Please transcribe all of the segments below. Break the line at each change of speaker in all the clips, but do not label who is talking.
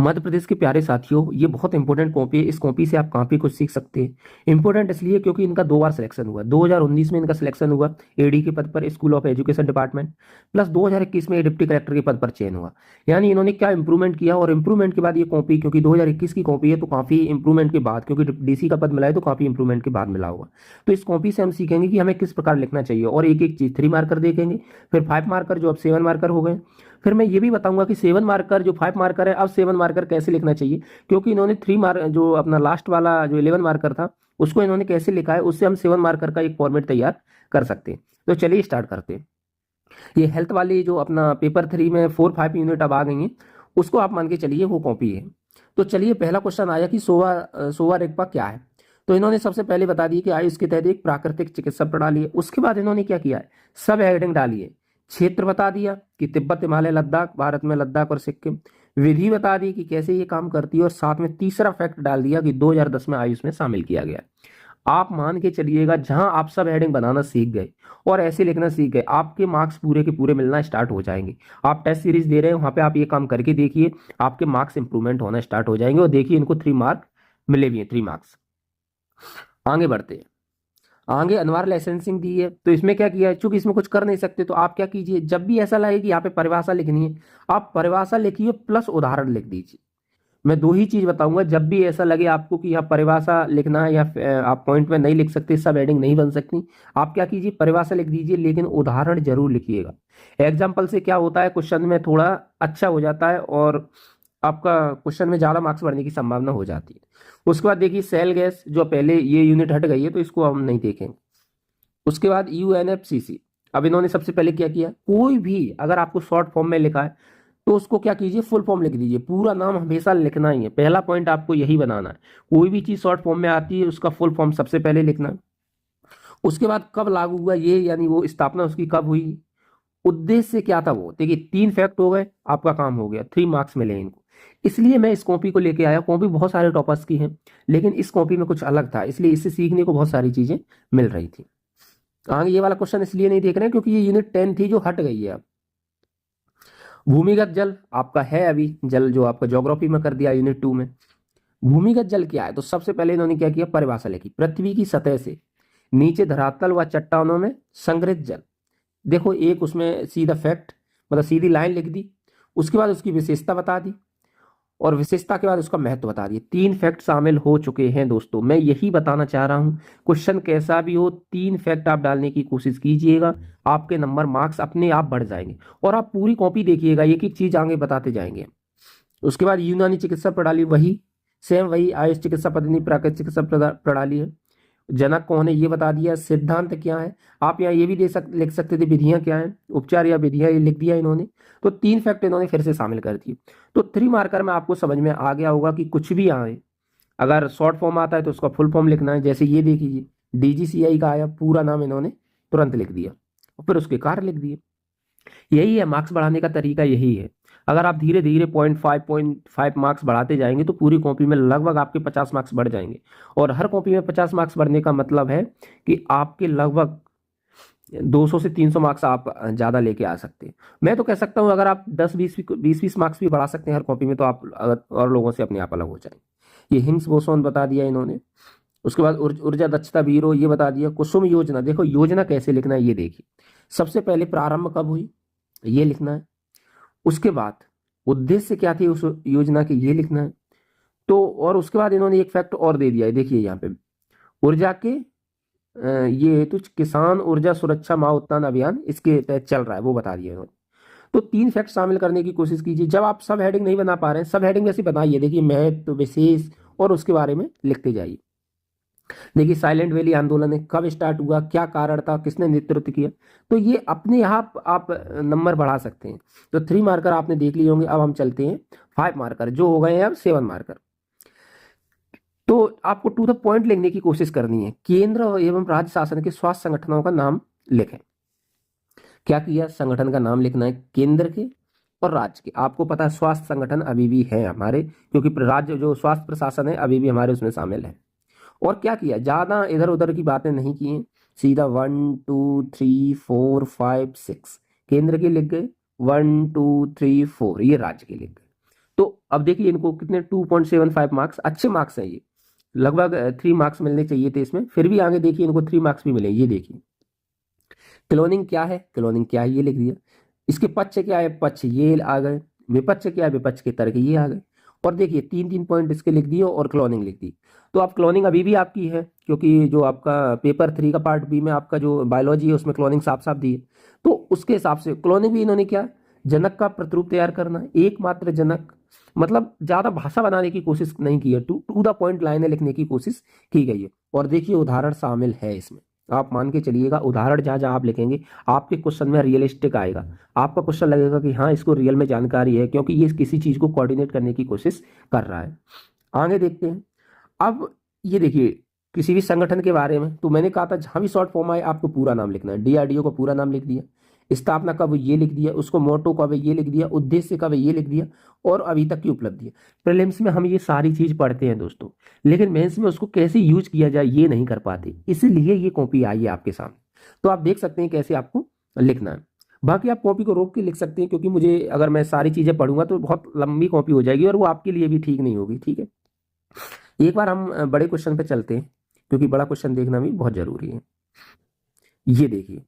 मध्य प्रदेश के प्यारे साथियों, ये बहुत इंपॉर्टेंट कॉपी है। इस कॉपी से आप काफी कुछ सीख सकते हैं। इंपॉर्टेंट इसलिए क्योंकि इनका 2 बार सिलेक्शन हुआ। 2019 में इनका सिलेक्शन हुआ एडी के पद पर, school of education department, plus 2021 में डिप्टी कलेक्टर के पद पर चयन हुआ। यानी इन्होंने क्या इंप्रूवमेंट किया, और इंप्रूवमेंट के बाद ये कॉपी, क्योंकि 2021 की कॉपी है तो काफी इंप्रूवमेंट के बाद, क्योंकि डीसी का पद मिला है तो काफी इंप्रूवमेंट के बाद मिला होगा। तो इस कॉपी से हम सीखेंगे कि हमें किस प्रकार लिखना चाहिए, और एक एक चीज 3 मार्कर देखेंगे, फिर 5 मार्कर जो अब 7 मार्कर हो गए। फिर मैं ये भी बताऊंगा कि 7 मार्कर जो 5 मार्कर है, अब 7 मार्कर कैसे लिखना चाहिए, क्योंकि इन्होंने 3 मार्क जो अपना लास्ट वाला जो 11 मार्कर था उसको इन्होंने कैसे लिखा है, उससे हम 7 मार्कर का एक फॉर्मेट तैयार कर सकते हैं। तो चलिए स्टार्ट करते हैं। ये हेल्थ वाली जो अपना पेपर 3 में 4-5 यूनिट अब आ गई हैं, उसको आप मान के चलिए वो कॉपी है। तो चलिए पहला क्वेश्चन आया कि सोवा रेगपा क्या है। तो इन्होंने सबसे पहले बता दिया कि आयुष के तहत एक प्राकृतिक चिकित्सा प्रणाली है। उसके बाद इन्होंने क्या किया है, सब हेडिंग डाली है। क्षेत्र बता दिया कि तिब्बत, हिमालय, लद्दाख, भारत में लद्दाख और सिक्किम। विधि बता दी कि कैसे ये काम करती है, और साथ में तीसरा फैक्ट डाल दिया कि 2010 में आयुष में शामिल किया गया। आप मान के चलिएगा जहां आप सब हेडिंग बनाना सीख गए और ऐसे लिखना सीख गए, आपके मार्क्स पूरे के पूरे मिलना स्टार्ट हो जाएंगे। आप टेस्ट सीरीज दे रहे हैं, वहां पे आप ये काम करके देखिए, आपके मार्क्स इंप्रूवमेंट होना स्टार्ट हो जाएंगे। और देखिए इनको 3 मार्क मिले भी हैं, 3 मार्क्स। आगे बढ़ते हैं। आगे अनवर लाइसेंसिंग दी है, तो इसमें क्या किया है, चूंकि इसमें कुछ कर नहीं सकते तो आप क्या कीजिए, जब भी ऐसा लगे कि यहाँ पे परिभाषा लिखनी है, आप परिभाषा लिखिए प्लस उदाहरण लिख दीजिए। मैं 2 ही चीज बताऊंगा, जब भी ऐसा लगे आपको कि यहाँ परिभाषा लिखना है या आप पॉइंट में नहीं लिख सकते, सब हेडिंग नहीं बन सकती, आप क्या कीजिए, परिभाषा लिख दीजिए, लेकिन उदाहरण जरूर लिखिएगा। एग्जाम्पल से क्या होता है, क्वेश्चन में थोड़ा अच्छा हो जाता है और आपका क्वेश्चन में ज्यादा मार्क्स बढ़ने की संभावना हो जाती है। उसके बाद देखिए सेल गैस, जो पहले ये यूनिट हट गई है तो इसको हम नहीं देखेंगे। उसके बाद यूएनएफसीसी। अब इन्होंने सबसे पहले क्या किया, कोई भी अगर आपको शॉर्ट फॉर्म में लिखा है तो उसको क्या कीजिए, फुल फॉर्म लिख दीजिए। पूरा नाम हमेशा लिखना ही है, पहला पॉइंट आपको यही बनाना है। कोई भी चीज शॉर्ट फॉर्म में आती है उसका फुल फॉर्म सबसे पहले लिखना है। उसके बाद कब लागू हुआ ये, यानी वो स्थापना उसकी कब हुई, उद्देश्य क्या था वो। देखिए 3 फैक्ट हो गए, आपका काम हो गया, 3 मार्क्स मिले इनको। इसलिए मैं इस कॉपी को लेके आया। कॉपी बहुत सारे टॉपर्स की है, लेकिन इस कॉपी में कुछ अलग था, इसलिए इससे सीखने को बहुत सारी चीजें मिल रही थी। आगे ये वाला क्वेश्चन इसलिए नहीं देख रहे हैं क्योंकि ये यूनिट 10 थी जो हट गई है अब। भूमिगत जल आपका है अभी, जल जो आपका ज्योग्राफी में कर दिया यूनिट 2 में। भूमिगत जल क्या है, तो सबसे पहले इन्होंने क्या किया, परिभाषा लिखी, पृथ्वी की सतह से नीचे धरातल व चट्टानों में संग्रहित जल। देखो एक उसमें सीधा फैक्ट, मतलब सीधी लाइन लिख दी, उसके बाद उसकी विशेषता बता दी, और विशेषता के बाद उसका महत्व बता दिए। 3 फैक्ट शामिल हो चुके हैं दोस्तों। मैं यही बताना चाह रहा हूं, क्वेश्चन कैसा भी हो 3 फैक्ट आप डालने की कोशिश कीजिएगा, आपके नंबर मार्क्स अपने आप बढ़ जाएंगे। और आप पूरी कॉपी देखिएगा, एक एक चीज आगे बताते जाएंगे। उसके बाद यूनानी चिकित्सा प्रणाली, वही सेम वही आयुष चिकित्सा पद्धति प्राकृतिक चिकित्सा प्रणाली है। जनक कौन है ये बता दिया, सिद्धांत क्या है, आप यहाँ ये भी लिख सकते थे विधियां क्या है, उपचार या विधियां, ये लिख दिया इन्होंने। तो 3 फैक्ट इन्होंने फिर से शामिल कर दिए। तो 3 मार्कर में आपको समझ में आ गया होगा कि कुछ भी आए, अगर शॉर्ट फॉर्म आता है तो उसका फुल फॉर्म लिखना है। जैसे ये देखिए डीजीसीआई का आया, पूरा नाम इन्होंने तुरंत लिख दिया और फिर उसके कार्य लिख दिए। यही है मार्क्स बढ़ाने का तरीका, यही है। अगर आप धीरे धीरे 0.5 मार्क्स बढ़ाते जाएंगे तो पूरी कॉपी में लगभग आपके 50 मार्क्स बढ़ जाएंगे। और हर कॉपी में 50 मार्क्स बढ़ने का मतलब है कि आपके लगभग 200 से 300 मार्क्स आप ज़्यादा लेके आ सकते हैं। मैं तो कह सकता हूँ अगर आप 10-20 मार्क्स भी बढ़ा सकते हैं हर कॉपी में, तो आप और लोगों से अपने आप अलग हो जाएंगे। ये हिग्स बोसोन बता दिया इन्होंने। उसके बाद ऊर्जा दक्षता ब्यूरो ये बता दिया। कुसुम योजना, देखो योजना कैसे लिखना है ये देखिए। सबसे पहले प्रारंभ कब हुई ये लिखना है, उसके बाद उद्देश्य क्या थी उस योजना के ये लिखना है। तो और उसके बाद इन्होंने एक फैक्ट और दे दिया है, देखिए यहाँ पे ऊर्जा के ये हेतु किसान ऊर्जा सुरक्षा महा उत्थान अभियान इसके तहत चल रहा है, वो बता दिया इन्होंने। तो 3 फैक्ट शामिल करने की कोशिश कीजिए। जब आप सब हेडिंग नहीं बना पा रहे हैं, सब हेडिंग वैसे बनाइए, देखिए महत्व, विशेष, और उसके बारे में लिखते जाइए। देखिए साइलेंट वैली आंदोलन है, कब स्टार्ट हुआ, क्या कारण था, किसने नेतृत्व किया, तो ये अपने आप नंबर बढ़ा सकते हैं। तो 3 मार्कर आपने देख लिए होंगे। अब हम चलते हैं 5 मार्कर, जो हो गए हैं अब 7 मार्कर। तो आपको टू द पॉइंट लिखने की कोशिश करनी है। केंद्र एवं राज्य शासन के स्वास्थ्य संगठनों का नाम लिखें। क्या किया, संगठन का नाम लिखना है केंद्र के और राज्य के। आपको पता है स्वास्थ्य संगठन अभी भी है हमारे, क्योंकि राज्य जो स्वास्थ्य प्रशासन है अभी भी हमारे उसमें शामिल है। और क्या किया, ज्यादा इधर उधर की बातें नहीं की हैं, सीधा 1 2 3 4 5 6 केंद्र के लिख गए, 1 2 3 4 ये राज्य के लिख गए। तो अब देखिए इनको कितने 2.75 मार्क्स, अच्छे मार्क्स हैं ये, लगभग 3 मार्क्स मिलने चाहिए थे इसमें, फिर भी आगे देखिए इनको 3 मार्क्स भी मिले। ये देखिए क्लोनिंग क्या है, क्लोनिंग क्या है ये लिख दिया, इसके पक्ष क्या है, पक्ष ये आ गए, विपक्ष क्या है, विपक्ष के तर्क ये आ गए। और देखिए 3 3 पॉइंट इसके लिख दिए और क्लोनिंग लिख दी। तो आप क्लोनिंग अभी भी आपकी है, क्योंकि जो आपका पेपर 3 का पार्ट बी में आपका जो बायोलॉजी है उसमें क्लोनिंग साफ साफ दी है। तो उसके हिसाब से क्लोनिंग भी इन्होंने क्या, जनक का प्रतिरूप तैयार करना, एकमात्र जनक, मतलब ज्यादा भाषा बनाने की कोशिश नहीं की है, टू द पॉइंट लाइनें लिखने की कोशिश की गई है। और देखिए उदाहरण शामिल है इसमें, आप मान के चलिएगा उदाहरण जहां जहां आप लिखेंगे आपके क्वेश्चन में रियलिस्टिक आएगा, आपका क्वेश्चन लगेगा कि हाँ इसको रियल में जानकारी है, क्योंकि ये किसी चीज को कोऑर्डिनेट करने की कोशिश कर रहा है। आगे देखते हैं। अब ये देखिए किसी भी संगठन के बारे में, तो मैंने कहा था जहां भी शॉर्ट फॉर्म आए आपको पूरा नाम लिखना है। डीआरडीओ का पूरा नाम लिख दिया, स्थापना कब ये लिख दिया, उसको मोटो कब ये लिख दिया, उद्देश्य कब ये लिख दिया, और अभी तक की उपलब्धि। प्रीलिम्स में हम ये सारी चीज पढ़ते हैं दोस्तों, लेकिन मेंस में उसको कैसे यूज किया जाए ये नहीं कर पाते, इसलिए ये कॉपी आई है आपके सामने। तो आप देख सकते हैं कैसे आपको लिखना है। बाकी आप कॉपी को रोक के लिख सकते हैं, क्योंकि मुझे अगर मैं सारी चीजें पढ़ूंगा तो बहुत लंबी कॉपी हो जाएगी और वो आपके लिए भी ठीक नहीं होगी। ठीक है, एक बार हम बड़े क्वेश्चन पे चलते हैं, क्योंकि बड़ा क्वेश्चन देखना भी बहुत जरूरी है। ये देखिए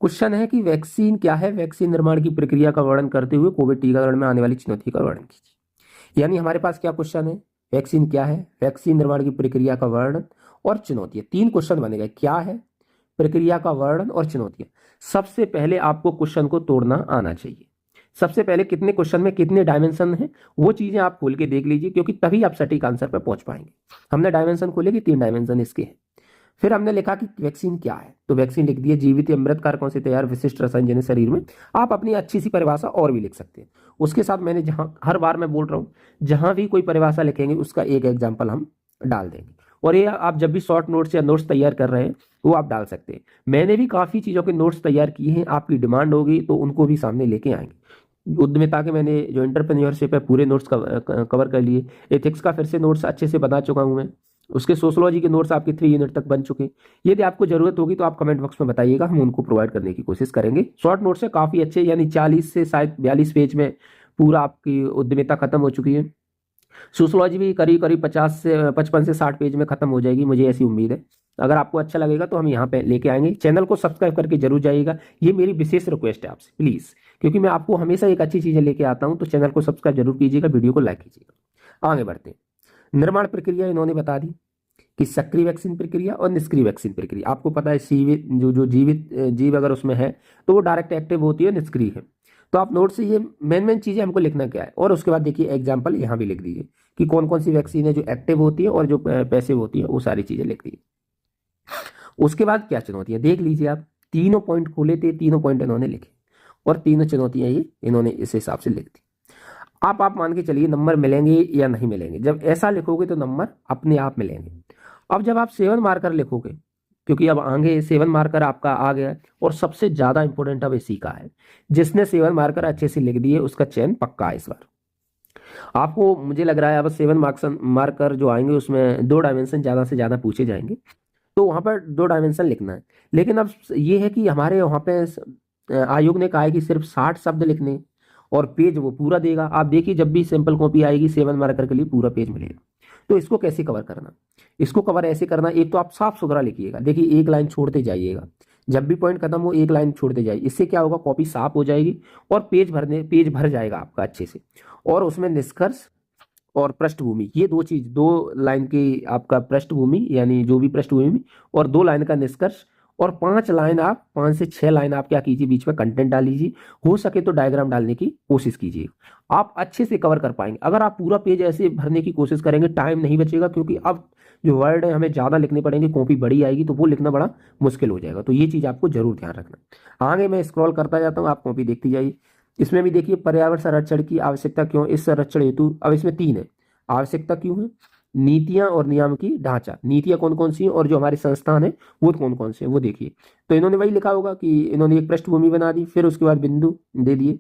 क्वेश्चन है कि वैक्सीन क्या है, वैक्सीन निर्माण की प्रक्रिया का वर्णन करते हुए कोविड टीकाकरण में आने वाली चुनौती का वर्णन कीजिए। यानी हमारे पास क्या क्वेश्चन है, वैक्सीन क्या है, वैक्सीन निर्माण की प्रक्रिया का वर्णन और चुनौतियां, 3 क्वेश्चन बनेगा, क्या है, प्रक्रिया का वर्णन और चुनौतियां। सबसे पहले आपको क्वेश्चन को तोड़ना आना चाहिए। सबसे पहले कितने क्वेश्चन में कितने डायमेंशन है वो चीजें आप खोल के देख लीजिए, क्योंकि तभी आप सटीक आंसर पर पहुंच पाएंगे। हमने डायमेंशन खोले कि 3 डायमेंशन इसके हैं। फिर हमने लिखा कि वैक्सीन क्या है, तो वैक्सीन लिख दिया, जीवित अमृत कारकों से तैयार विशिष्ट रसायन जिन्हें शरीर में, आप अपनी अच्छी सी परिभाषा और भी लिख सकते हैं। उसके साथ मैंने जहां हर बार मैं बोल रहा हूं जहां भी कोई परिभाषा लिखेंगे उसका एक एग्जाम्पल हम डाल देंगे। और ये आप जब भी शॉर्ट नोट्स या नोट्स तैयार कर रहे हैं वो आप डाल सकते हैं। मैंने भी काफी चीजों के नोट्स तैयार किए हैं, आपकी डिमांड होगी तो उनको भी सामने लेके आएंगे। उद्यमिता के मैंने जो एंटरप्रेन्योरशिप है पूरे नोट्स कवर कर लिए। एथिक्स का फिर से नोट्स अच्छे से बना चुका हूं मैं। उसके सोशोलॉजी के नोट्स आपके 3 यूनिट तक बन चुके। यदि आपको जरूरत होगी तो आप कमेंट बॉक्स में बताइएगा, हम उनको प्रोवाइड करने की कोशिश करेंगे। शॉर्ट नोट्स है काफी अच्छे, यानी 40 से शायद 42 पेज में पूरा आपकी उद्यमिता खत्म हो चुकी है। सोशोलॉजी भी करीब करीब 55 से 60 पेज में खत्म हो जाएगी, मुझे ऐसी उम्मीद है। अगर आपको अच्छा लगेगा तो हम यहाँ पे लेके आएंगे। चैनल को सब्सक्राइब करके जरूर जाइएगा, ये मेरी विशेष रिक्वेस्ट है आपसे प्लीज, क्योंकि मैं आपको हमेशा एक अच्छी चीजें लेके आता हूँ। तो चैनल को सब्सक्राइब जरूर कीजिएगा, वीडियो को लाइक कीजिएगा। आगे बढ़ते हैं। निर्माण प्रक्रिया इन्होंने बता दी कि सक्रिय वैक्सीन प्रक्रिया और निष्क्रिय वैक्सीन प्रक्रिया। आपको पता है जीवित जो जीवित जीव अगर उसमें है तो वो डायरेक्ट एक्टिव होती है, निष्क्रिय है। तो आप नोट से ये मेन चीजें हमको लिखना क्या है, और उसके बाद देखिए एग्जाम्पल यहाँ भी लिख दीजिए कि कौन कौन सी वैक्सीन है जो एक्टिव होती है और जो पैसिव होती है, वो सारी चीजें लिख दीजिए। उसके बाद क्या चुनौतियां देख लीजिए आप, तीनों पॉइंट खोले थे, तीनों पॉइंट इन्होंने लिखे और तीनों चुनौतियां ये इन्होंने इस हिसाब से लिख दी। आप मान के चलिए नंबर मिलेंगे या नहीं मिलेंगे। जब ऐसा लिखोगे तो नंबर अपने आप मिलेंगे। अब जब आप 7 मार्कर लिखोगे, क्योंकि अब आगे 7 मार्कर आपका आ गया है, और सबसे ज्यादा इंपॉर्टेंट अब इसी का है। जिसने 7 मार्कर अच्छे से लिख दिए उसका चयन पक्का है इस बार। आपको मुझे लग रहा है अब 7 मार्कर जो आएंगे उसमें 2 डायमेंशन ज्यादा से ज्यादा पूछे जाएंगे, तो वहां पर 2 डायमेंशन लिखना है। लेकिन अब ये है कि हमारे वहां पे आयोग ने कहा है कि सिर्फ 60 शब्द लिखने, और पेज वो पूरा देगा। आप देखिए जब भी सैंपल कॉपी आएगी 7 मार्कर के लिए पूरा पेज मिलेगा। तो इसको कैसे कवर करना, इसको कवर ऐसे करना, एक तो आप साफ सुथरा लिखिएगा, देखिए एक लाइन छोड़ते जाइएगा, जब भी पॉइंट खत्म हो एक लाइन छोड़ते जाइए। इससे क्या होगा, कॉपी साफ हो जाएगी और पेज भर जाएगा आपका अच्छे से। और उसमें निष्कर्ष और पृष्ठभूमि, ये 2 चीज, 2 लाइन की आपका पृष्ठभूमि यानी जो भी पृष्ठभूमि, और 2 लाइन का निष्कर्ष, और 5 लाइन आप 5 से 6 लाइन आप क्या कीजिए बीच में कंटेंट डाल लीजिए। हो सके तो डायग्राम डालने की कोशिश कीजिए, आप अच्छे से कवर कर पाएंगे। अगर आप पूरा पेज ऐसे भरने की कोशिश करेंगे टाइम नहीं बचेगा, क्योंकि अब जो वर्ड है हमें ज्यादा लिखने पड़ेंगे, कॉपी बड़ी आएगी तो वो लिखना बड़ा मुश्किल हो जाएगा। तो ये चीज आपको जरूर ध्यान रखना। आगे मैं स्क्रॉल करता जाता हूँ, आप कॉपी देखती जाइए। इसमें भी देखिए पर्यावरण संरक्षण की आवश्यकता क्यों, इस संरक्षण हेतु, अब इसमें 3 है, आवश्यकता क्यों है, नीतियां और नियम की ढांचा, नीतियां कौन कौन सी हैं और जो हमारे संस्थान है वो कौन कौन से हैं वो देखिए। तो इन्होंने वही लिखा होगा कि इन्होंने एक पृष्ठभूमि बना दी, फिर उसके बाद बिंदु दे दिए,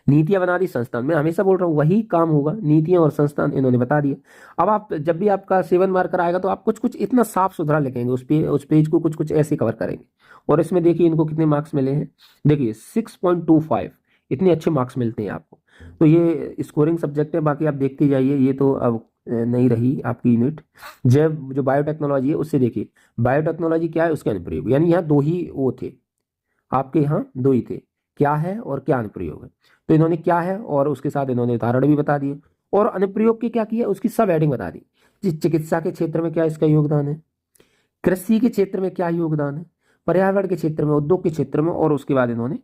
नीतियां बना दी, संस्थान। मैं हमेशा बोल रहा हूँ वही काम होगा, नीतियां और संस्थान इन्होंने बता दिए। अब आप जब भी आपका 7 मार्कर आएगा तो आप कुछ कुछ इतना साफ सुथरा लिखेंगे, उस पेज को कुछ कुछ ऐसे कवर करेंगे। और इसमें देखिए इनको कितने मार्क्स मिले हैं, देखिए 6.25, इतने अच्छे मार्क्स मिलते हैं आपको। तो ये स्कोरिंग सब्जेक्ट है, बाकी आप देखते जाइए। ये तो अब नहीं रही आपकी यूनिट। जैव जो बायोटेक्नोलॉजी है उससे देखिए, बायोटेक्नोलॉजी क्या है, उसके अनुप्रयोग, यानी यहाँ दो ही वो थे आपके, यहाँ दो ही थे, क्या है और क्या अनुप्रयोग है। तो इन्होंने क्या है और उसके साथ इन्होंने उदाहरण भी बता दिए, और अनुप्रयोग की क्या किया, उसकी सब हेडिंग बता दी। जिस चिकित्सा के क्षेत्र में क्या इसका योगदान है, कृषि के क्षेत्र में क्या योगदान है, पर्यावरण के क्षेत्र में, उद्योग के क्षेत्र में, और उसके बाद इन्होंने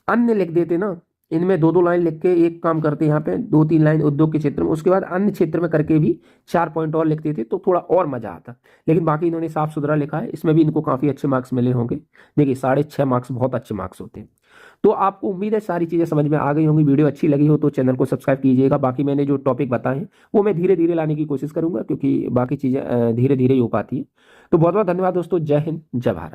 अन्य लिख देते ना। इनमें दो दो लाइन लिख के एक काम करते, यहाँ पे दो तीन लाइन उद्योग के क्षेत्र में, उसके बाद अन्य क्षेत्र में करके भी 4 पॉइंट और लिखते थे, तो थोड़ा और मजा आता। लेकिन बाकी इन्होंने साफ सुथरा लिखा है, इसमें भी इनको काफी अच्छे मार्क्स मिले होंगे। देखिए 6.5 मार्क्स बहुत अच्छे मार्क्स होते हैं। तो आपको उम्मीद है सारी चीजें समझ में आ गई होंगी। वीडियो अच्छी लगी हो तो चैनल को सब्सक्राइब कीजिएगा। बाकी मैंने जो टॉपिक बताए हैं वो मैं धीरे धीरे लाने की कोशिश करूंगा, क्योंकि बाकी चीजें धीरे धीरे ही हो पाती है। तो बहुत बहुत धन्यवाद दोस्तों। जय हिंद, जय भारत।